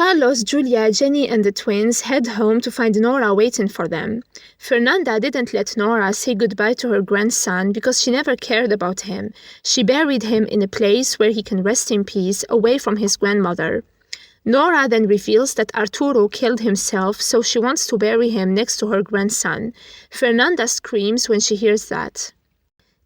Carlos, Julia, Jenny, and the twins head home to find Nora waiting for them. Fernanda didn't let Nora say goodbye to her grandson because she never cared about him. She buried him in a place where he can rest in peace away from his grandmother. Nora then reveals that Arturo killed himself, so she wants to bury him next to her grandson. Fernanda screams when she hears that.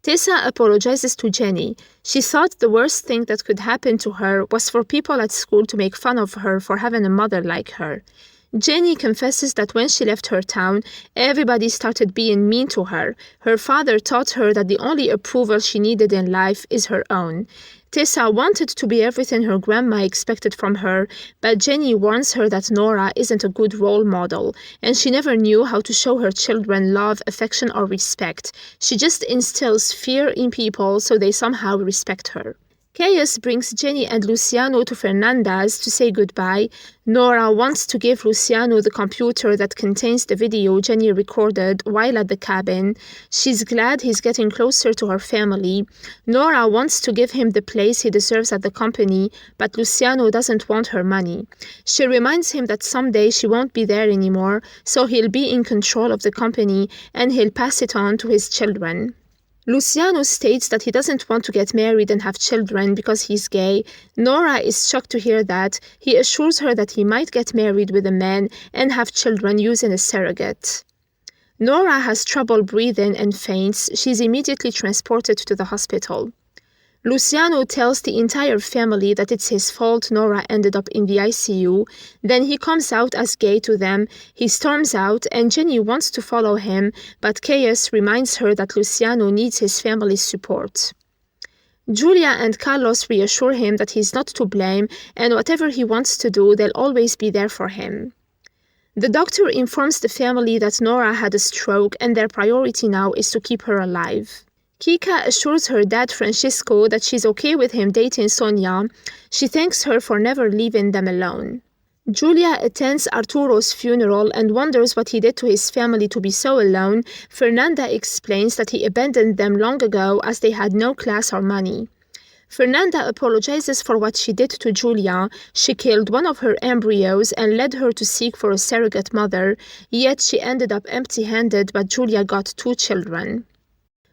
Tessa apologizes to Jenny. She thought the worst thing that could happen to her was for people at school to make fun of her for having a mother like her. Jenny confesses that when she left her town, everybody started being mean to her. Her father taught her that the only approval she needed in life is her own. Tessa wanted to be everything her grandma expected from her, but Jenny warns her that Nora isn't a good role model, and she never knew how to show her children love, affection, or respect. She just instills fear in people so they somehow respect her. Chaos brings Jenny and Luciano to Fernanda's to say goodbye. Nora wants to give Luciano the computer that contains the video Jenny recorded while at the cabin. She's glad he's getting closer to her family. Nora wants to give him the place he deserves at the company, but Luciano doesn't want her money. She reminds him that someday she won't be there anymore, so he'll be in control of the company and he'll pass it on to his children. Luciano states that he doesn't want to get married and have children because he's gay. Nora is shocked to hear that. He assures her that he might get married with a man and have children using a surrogate. Nora has trouble breathing and faints. She's immediately transported to the hospital. Luciano tells the entire family that it's his fault Nora ended up in the ICU. Then he comes out as gay to them. He storms out and Jenny wants to follow him, but Chaos reminds her that Luciano needs his family's support. Julia and Carlos reassure him that he's not to blame and whatever he wants to do, they'll always be there for him. The doctor informs the family that Nora had a stroke and their priority now is to keep her alive. Kika assures her dad Francisco that she's okay with him dating Sonia. She thanks her for never leaving them alone. Julia attends Arturo's funeral and wonders what he did to his family to be so alone. Fernanda explains that he abandoned them long ago as they had no class or money. Fernanda apologizes for what she did to Julia. She killed one of her embryos and led her to seek for a surrogate mother, yet she ended up empty-handed, but Julia got 2 children.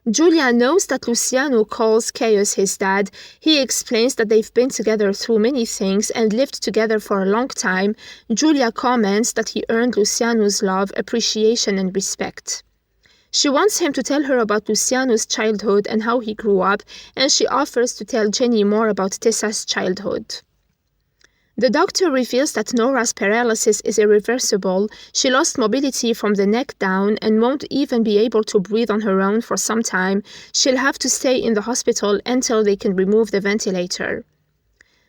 Julia knows that Luciano calls Chaos his dad. He explains that they've been together through many things and lived together for a long time. Julia comments that he earned Luciano's love, appreciation, and respect. She wants him to tell her about Luciano's childhood and how he grew up, and she offers to tell Jenny more about Tessa's childhood. The doctor reveals that Nora's paralysis is irreversible. She lost mobility from the neck down and won't even be able to breathe on her own for some time. She'll have to stay in the hospital until they can remove the ventilator.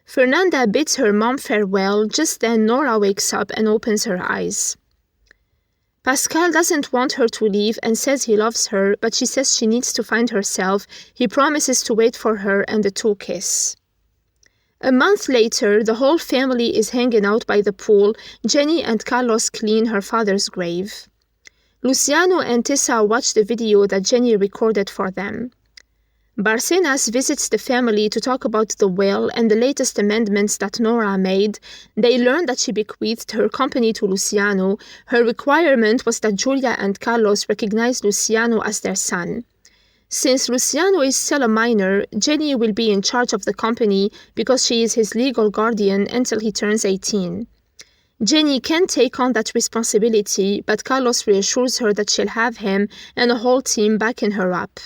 Fernanda bids her mom farewell. Just then Nora wakes up and opens her eyes. Pascal doesn't want her to leave and says he loves her, but she says she needs to find herself. He promises to wait for her and the 2 kiss. A month later, the whole family is hanging out by the pool. Jenny and Carlos clean her father's grave. Luciano and Tessa watch the video that Jenny recorded for them. Barcenas visits the family to talk about the will and the latest amendments that Nora made. They learn that she bequeathed her company to Luciano. Her requirement was that Julia and Carlos recognize Luciano as their son. Since Luciano is still a minor, Jenny will be in charge of the company because she is his legal guardian until he turns 18. Jenny can take on that responsibility, but Carlos reassures her that she'll have him and a whole team backing her up.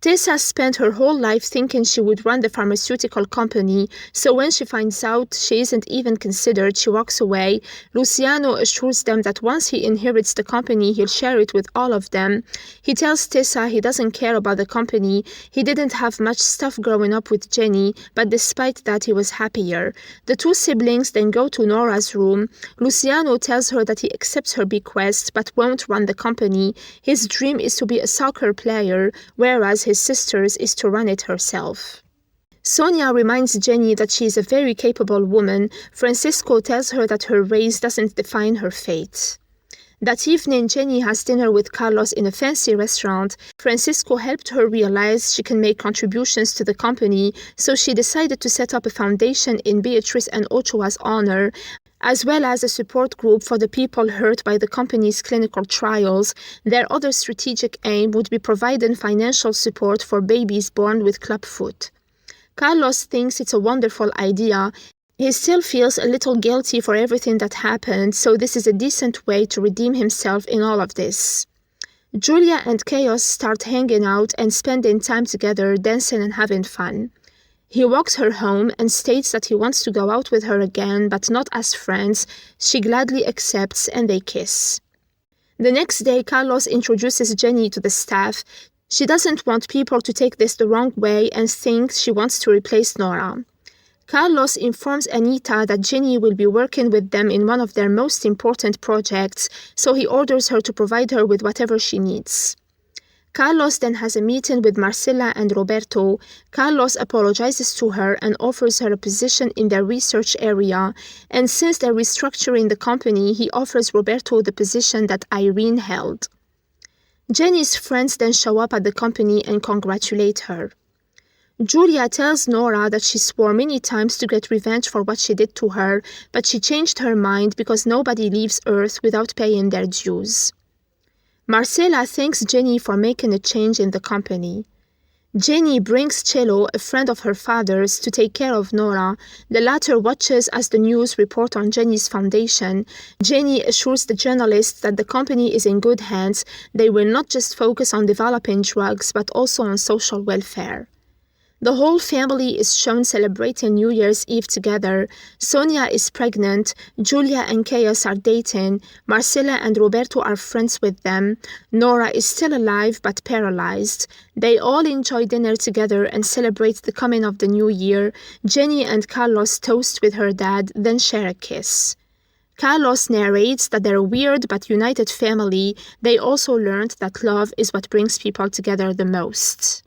Tessa spent her whole life thinking she would run the pharmaceutical company, so when she finds out she isn't even considered, she walks away. Luciano assures them that once he inherits the company, he'll share it with all of them. He tells Tessa he doesn't care about the company. He didn't have much stuff growing up with Jenny, but despite that, he was happier. The 2 siblings then go to Nora's room. Luciano tells her that he accepts her bequest, but won't run the company. His dream is to be a soccer player, whereas his sister's is to run it herself. Sonia reminds Jenny that she is a very capable woman. Francisco tells her that her race doesn't define her fate. That evening, Jenny has dinner with Carlos in a fancy restaurant. Francisco helped her realize she can make contributions to the company, so she decided to set up a foundation in Beatrice and Ochoa's honor, as well as a support group for the people hurt by the company's clinical trials. Their other strategic aim would be providing financial support for babies born with clubfoot. Carlos thinks it's a wonderful idea. He still feels a little guilty for everything that happened, so this is a decent way to redeem himself in all of this. Julia and Chaos start hanging out and spending time together, dancing and having fun. He walks her home and states that he wants to go out with her again, but not as friends. She gladly accepts and they kiss. The next day, Carlos introduces Jenny to the staff. She doesn't want people to take this the wrong way and thinks she wants to replace Nora. Carlos informs Anita that Jenny will be working with them in one of their most important projects, so he orders her to provide her with whatever she needs. Carlos then has a meeting with Marcela and Roberto. Carlos apologizes to her and offers her a position in their research area, and since they're restructuring the company, he offers Roberto the position that Irene held. Jenny's friends then show up at the company and congratulate her. Julia tells Nora that she swore many times to get revenge for what she did to her, but she changed her mind because nobody leaves Earth without paying their dues. Marcela thanks Jenny for making a change in the company. Jenny brings Cello, a friend of her father's, to take care of Nora. The latter watches as the news report on Jenny's foundation. Jenny assures the journalists that the company is in good hands. They will not just focus on developing drugs, but also on social welfare. The whole family is shown celebrating New Year's Eve together. Sonia is pregnant, Julia and Chaos are dating, Marcela and Roberto are friends with them, Nora is still alive but paralyzed. They all enjoy dinner together and celebrate the coming of the new year. Jenny and Carlos toast with her dad, then share a kiss. Carlos narrates that they're a weird but united family. They also learned that love is what brings people together the most.